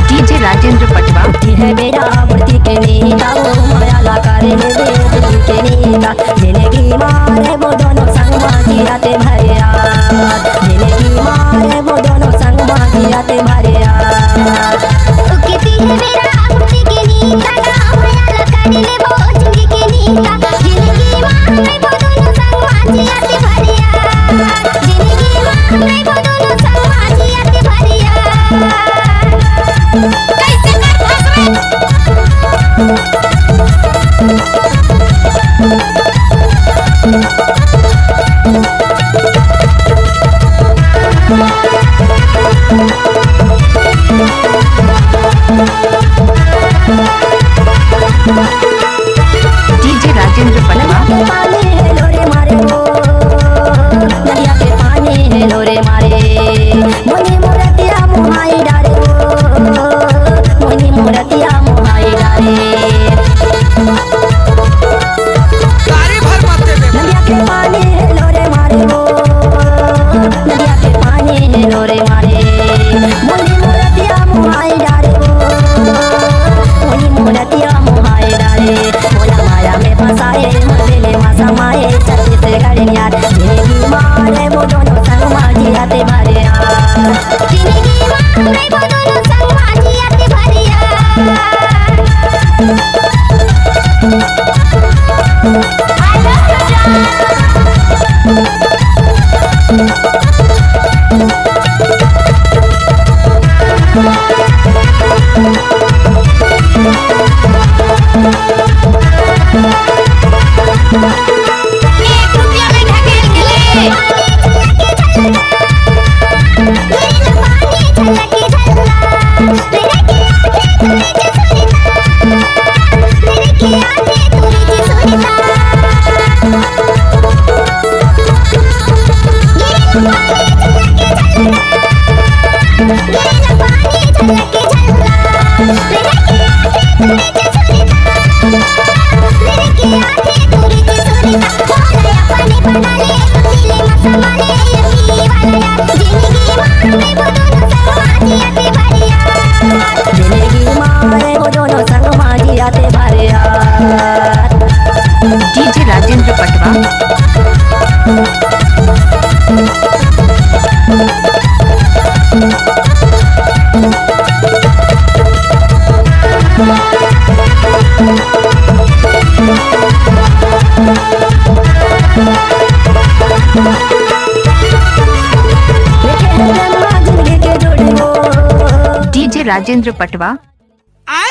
DJ Rajendra पटवा है मेरा मूर्ति के नीता वो माया ला करे दिल के नीता जिंदगी मारे वो दोनों संग माँ आते भरे यार जिंदगी मारे वो दोनों संग माँ आते भरे यार कहती है मेरा मूर्ति के नीता माया ला करे वो जिंदगी के नीता जिंदगी मारे वो दोनों संग माँ आते भरे यार जिंदगी मारे वो दोनों संग माँ आते भरे यार कैसे डीजे राजेंद्र पटवा पानी है लोरे मारे वो नदिया के पानी है लोरे मारे मोनी मूर्तिया मुहाई डारे वो मोनी मूर्तिया मुहाई डारे नदिया के पानी है लोरे मारे वो नदिया के पानी है लोरे मारे मोनी मूर्तिया मुहाई डारे वो मोनी मूर्तिया मुहाई डारे मोला माया में फंसाए मंदिले माँ समाए छत्ती से गड़े यार जिंदगी मारे वो दोनों संग माँ आते भरे यार जिंदगी मारे वो दोनों संग माँ आते भरे यार एक रुपया में ढकेल के ले पानी छलके जिंदगी मारे वो दोनों संग माँ आते भरे यार डीजे राजेंद्र पटवा जिंदगी के जोड़े वो डीजे राजेंद्र पटवा